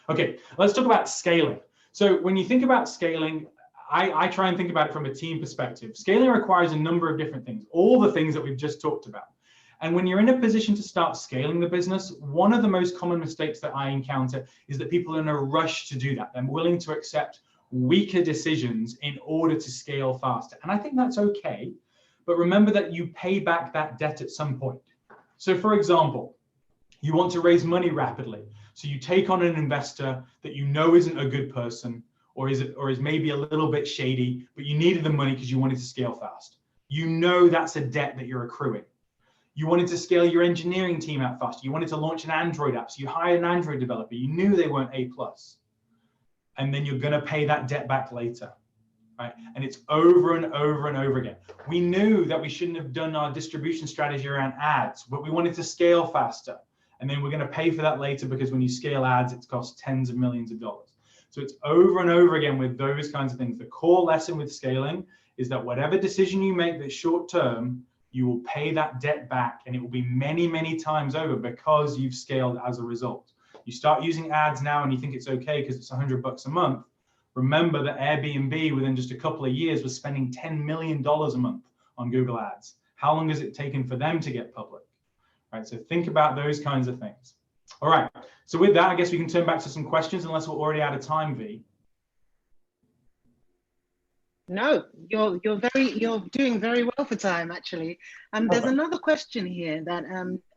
Okay, let's talk about scaling. So when you think about scaling, I try and think about it from a team perspective. Scaling requires a number of different things, all the things that we've just talked about. And when you're in a position to start scaling the business, one of the most common mistakes that I encounter is that people are in a rush to do that. They're willing to accept weaker decisions in order to scale faster. And I think that's okay. But remember that you pay back that debt at some point. So for example, you want to raise money rapidly. So you take on an investor that you know isn't a good person, or is maybe a little bit shady, but you needed the money because you wanted to scale fast. You know that's a debt that you're accruing. You wanted to scale your engineering team out faster. You wanted to launch an Android app. So you hired an Android developer. You knew they weren't A+. And then you're going to pay that debt back later, right? And it's over and over and over again. We knew that we shouldn't have done our distribution strategy around ads, but we wanted to scale faster. And then we're going to pay for that later because when you scale ads, it costs tens of millions of dollars. So it's over and over again with those kinds of things. The core lesson with scaling is that whatever decision you make that's short term, you will pay that debt back, and it will be many, many times over because you've scaled as a result. You start using ads now and you think it's okay because it's $100 a month. Remember that Airbnb within just a couple of years was spending $10 million a month on Google Ads. How long has it taken for them to get public? Right, so think about those kinds of things. All right, so with that, I guess we can turn back to some questions unless we're already out of time, V. No, you're doing very well for time, actually. There's another question here that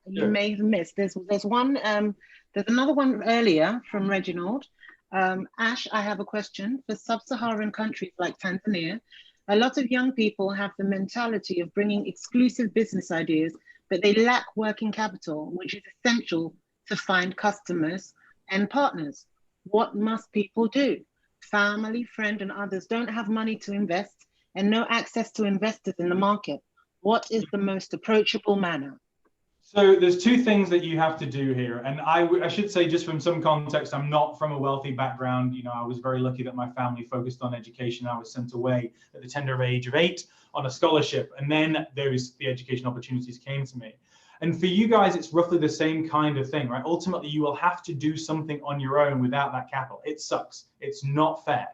you may have missed. There's another one earlier from Reginald. Ash, I have a question. For sub-Saharan countries like Tanzania, a lot of young people have the mentality of bringing exclusive business ideas, but they lack working capital, which is essential to find customers and partners. What must people do? Family, friend, and others don't have money to invest and no access to investors in the market. What is the most approachable manner? So there's 2 things that you have to do here. And I should say, just from some context, I'm not from a wealthy background. You know, I was very lucky that my family focused on education. I was sent away at the tender age of 8 on a scholarship. And then the education opportunities came to me. And for you guys, it's roughly the same kind of thing, right? Ultimately, you will have to do something on your own without that capital. It sucks. It's not fair.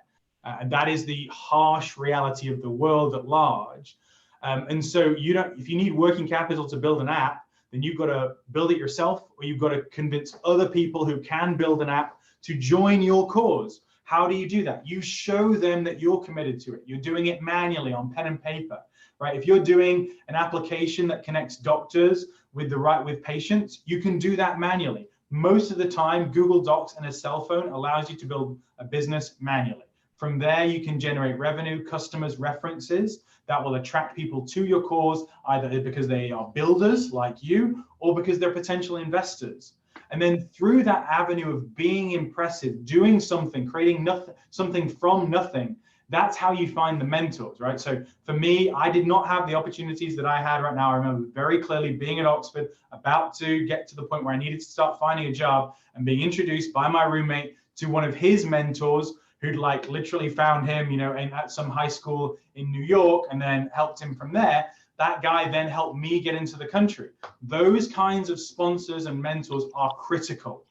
And that is the harsh reality of the world at large. And so if you need working capital to build an app, then you've got to build it yourself, or you've got to convince other people who can build an app to join your cause. How do you do that? You show them that you're committed to it. You're doing it manually on pen and paper, right? If you're doing an application that connects doctors with patients, you can do that manually. Most of the time, Google Docs and a cell phone allows you to build a business manually. From there, you can generate revenue, customers, references that will attract people to your cause, either because they are builders like you or because they're potential investors. And then through that avenue of being impressive, doing something, creating something from nothing, that's how you find the mentors, right? So for me, I did not have the opportunities that I had right now. I remember very clearly being at Oxford, about to get to the point where I needed to start finding a job, and being introduced by my roommate to one of his mentors who'd literally found him, at some high school in New York and then helped him from there. That guy then helped me get into the country. Those kinds of sponsors and mentors are critical,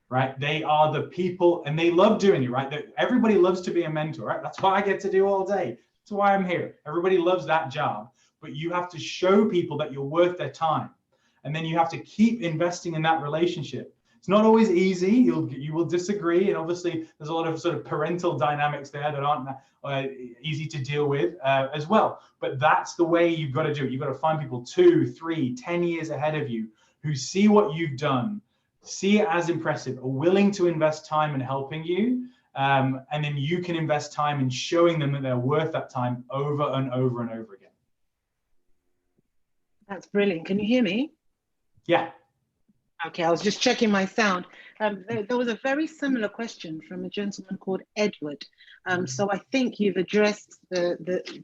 right? They are the people, and they love doing it, right? Everybody loves to be a mentor, right? That's what I get to do all day. That's why I'm here. Everybody loves that job, but you have to show people that you're worth their time. And then you have to keep investing in that relationship. It's not always easy. You will disagree, and obviously there's a lot of sort of parental dynamics there that aren't easy to deal with as well. But that's the way you've got to do it. You've got to find people 2, 3, 10 years ahead of you who see what you've done, see it as impressive, are willing to invest time in helping you, and then you can invest time in showing them that they're worth that time over and over and over again. That's brilliant. Can you hear me? Yeah. Okay, I was just checking my sound. There was a very similar question from a gentleman called Edward. So I think you've addressed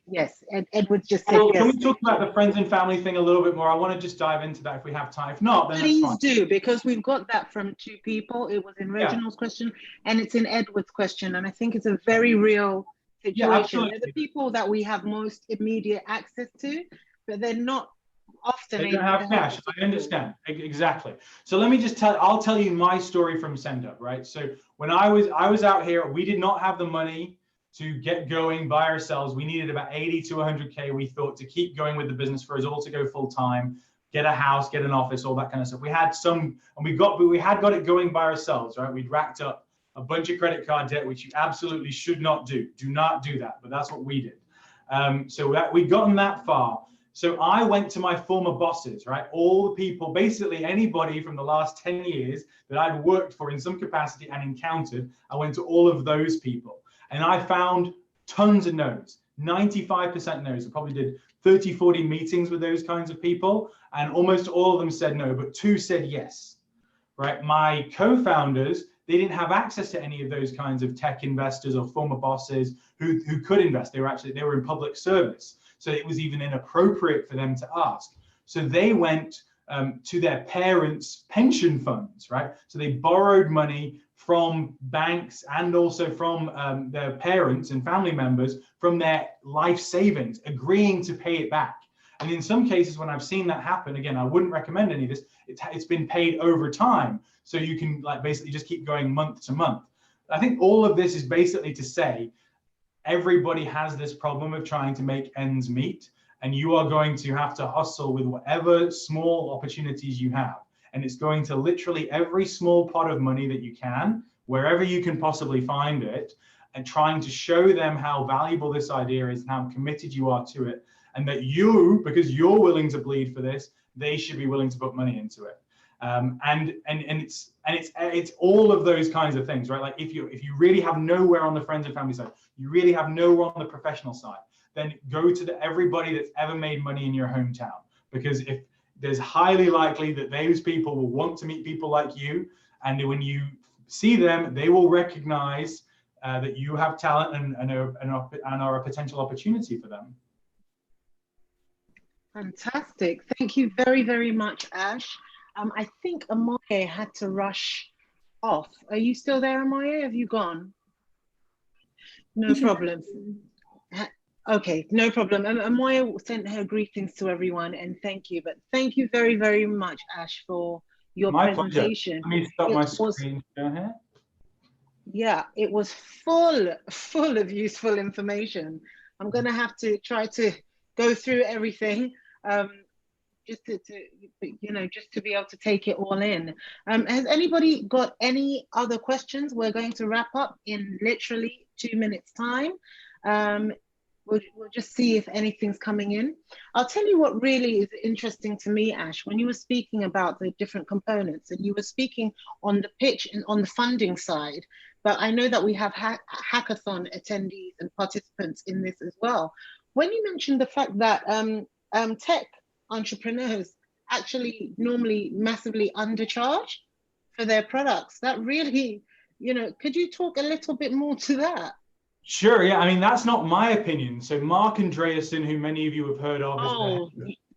yes, Edward just said yes. Can we talk about the friends and family thing a little bit more? I want to just dive into that if we have time. If not, then please that's fine. do, because we've got that from 2 people. It was in Reginald's question and it's in Edward's question. And I think it's a very real situation. They're the people that we have most immediate access to, but they're not often they don't have cash. I understand exactly. So let me just I'll tell you my story from Send Up, right? So when I was out here, we did not have the money to get going by ourselves. We needed about 80 to 100K, we thought, to keep going with the business, for us all to go full time, get a house, get an office, all that kind of stuff. We had some, and we had got it going by ourselves, right? We'd racked up a bunch of credit card debt, which you absolutely should not do. Do not do that, but that's what we did. So we'd gotten that far. So I went to my former bosses, right? All the people, basically anybody from the last 10 years that I'd worked for in some capacity and encountered, I went to all of those people. And I found tons of no's, 95% no's. I probably did 30, 40 meetings with those kinds of people. And almost all of them said no, but 2 said yes, right? My co-founders, they didn't have access to any of those kinds of tech investors or former bosses who could invest. They were in public service. So it was even inappropriate for them to ask. So they went to their parents' pension funds, right? So they borrowed money from banks and also from their parents and family members from their life savings, agreeing to pay it back. And in some cases, when I've seen that happen, again, I wouldn't recommend any of this. It's been paid over time. So you can basically just keep going month to month. I think all of this is basically to say, everybody has this problem of trying to make ends meet, and you are going to have to hustle with whatever small opportunities you have. And it's going to literally every small pot of money that you can, wherever you can possibly find it, and trying to show them how valuable this idea is and how committed you are to it. And that you, because you're willing to bleed for this, they should be willing to put money into it. And it's all of those kinds of things, right? Like if you really have nowhere on the friends and family side, you really have nowhere on the professional side, then go to everybody that's ever made money in your hometown, because if there's highly likely that those people will want to meet people like you, and when you see them, they will recognize that you have talent and are a potential opportunity for them. Fantastic. Thank you very, very much, Ash. I think Amoye had to rush off. Are you still there, Amoye? Have you gone? No problem. Okay, no problem. Amoye sent her greetings to everyone and thank you. But thank you very, very much, Ash, for your presentation. Let me stop my screen here. Yeah, it was full of useful information. I'm going to have to try to go through everything. Just to be able to take it all in. Has anybody got any other questions? We're going to wrap up in literally 2 minutes time. We'll just see if anything's coming in. I'll tell you what really is interesting to me, Ash, when you were speaking about the different components and you were speaking on the pitch and on the funding side, but I know that we have hackathon attendees and participants in this as well. When you mentioned the fact that tech entrepreneurs actually normally massively undercharge for their products, that really, could you talk a little bit more to that? Sure, yeah. I mean, that's not my opinion. So Mark Andreessen, who many of you have heard of. Oh,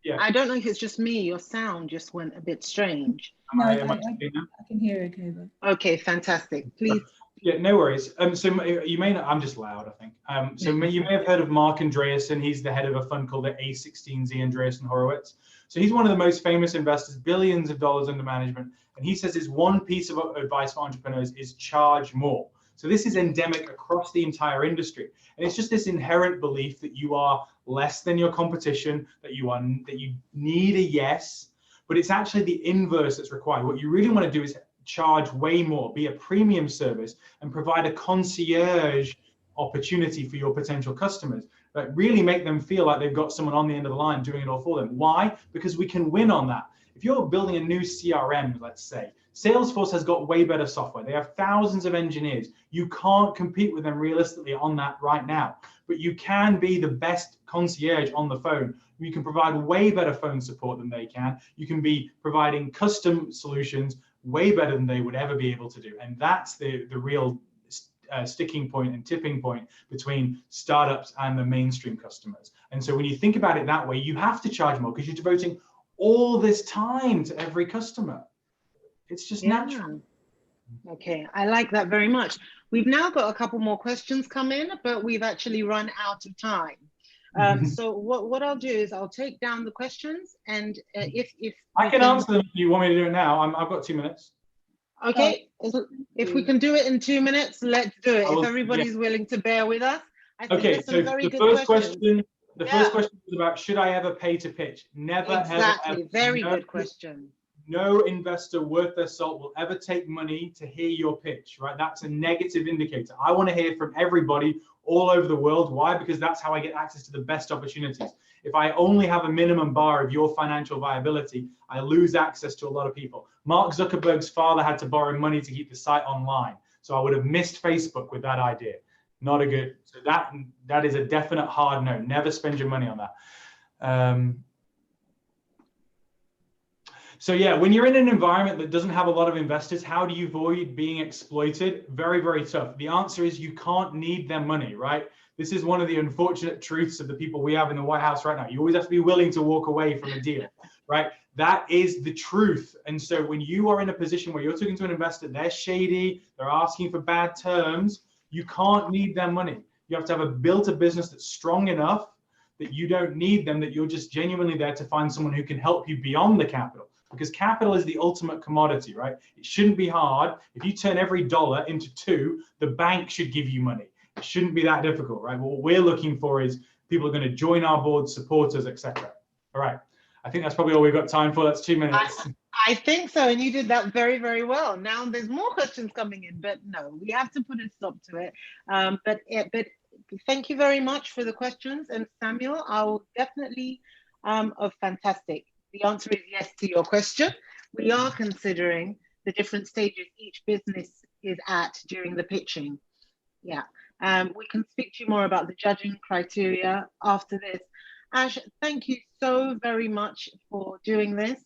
yeah. I don't know if it's just me. Your sound just went a bit strange. No, I can hear okay. But... Okay, fantastic. Please Yeah, no worries. So you may not, I'm just loud, I think. You may have heard of Mark Andreessen. He's the head of a fund called the A16Z, Andreessen Horowitz. So he's one of the most famous investors, billions of dollars under management. And he says his one piece of advice for entrepreneurs is charge more. So this is endemic across the entire industry. And it's just this inherent belief that you are less than your competition, that you need a yes, but it's actually the inverse that's required. What you really want to do is charge way more, be a premium service, and provide a concierge opportunity for your potential customers. But really make them feel like they've got someone on the end of the line doing it all for them. Why? Because we can win on that. If you're building a new CRM, let's say, Salesforce has got way better software. They have thousands of engineers. You can't compete with them realistically on that right now, but you can be the best concierge on the phone. You can provide way better phone support than they can. You can be providing custom solutions way better than they would ever be able to do. And that's the real sticking point and tipping point between startups and the mainstream customers. And so when you think about it that way, you have to charge more because you're devoting all this time to every customer. It's just natural. Okay, I like that very much. We've now got a couple more questions come in, but we've actually run out of time. So what I'll do is I'll take down the questions, and if I can answer them if you want me to do it now. I've got 2 minutes. Okay, if we can do it in 2 minutes, let's do it. If everybody's willing to bear with us. I think Okay, so very the good first questions. first question is about, should I ever pay to pitch? Never, exactly. ever. Very good question. No investor worth their salt will ever take money to hear your pitch, right? That's a negative indicator. I want to hear from everybody all over the world. Why? Because that's how I get access to the best opportunities. If I only have a minimum bar of your financial viability, I lose access to a lot of people. Mark Zuckerberg's father had to borrow money to keep the site online. So I would have missed Facebook with that idea. Not a good, so that is a definite hard no. Never spend your money on that. So yeah, when you're in an environment that doesn't have a lot of investors, how do you avoid being exploited? Very, very tough. The answer is you can't need their money, right? This is one of the unfortunate truths of the people we have in the White House right now. You always have to be willing to walk away from a deal, right? That is the truth. And so when you are in a position where you're talking to an investor, they're shady, they're asking for bad terms, you can't need their money. You have to have built a business that's strong enough that you don't need them, that you're just genuinely there to find someone who can help you beyond the capital. Because capital is the ultimate commodity, right? It shouldn't be hard. If you turn every dollar into 2, the bank should give you money. It shouldn't be that difficult, right? What we're looking for is people are going to join our board, support us, etc. All right. I think that's probably all we've got time for. That's 2 minutes. I think so, and you did that very, very well. Now there's more questions coming in, but no, we have to put a stop to it. But thank you very much for the questions, and Samuel, I will definitely, fantastic. The answer is yes to your question. We are considering the different stages each business is at during the pitching. Yeah, we can speak to you more about the judging criteria after this. Ash, thank you so very much for doing this.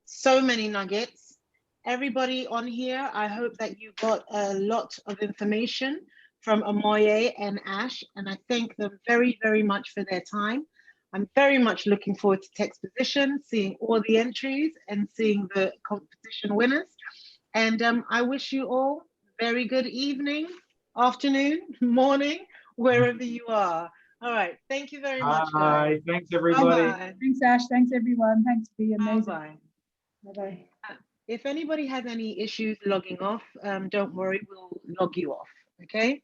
So many nuggets. Everybody on here, I hope that you got a lot of information from Amoye and Ash, and I thank them very, very much for their time. I'm very much looking forward to TecXposition, seeing all the entries and seeing the competition winners. And I wish you all very good evening, afternoon, morning, wherever you are. All right. Thank you very much, guys. Thanks, everybody. Bye-bye. Thanks, Ash. Thanks, everyone. Thanks for being amazing. Bye-bye. Bye-bye. If anybody has any issues logging off, don't worry, we'll log you off, okay?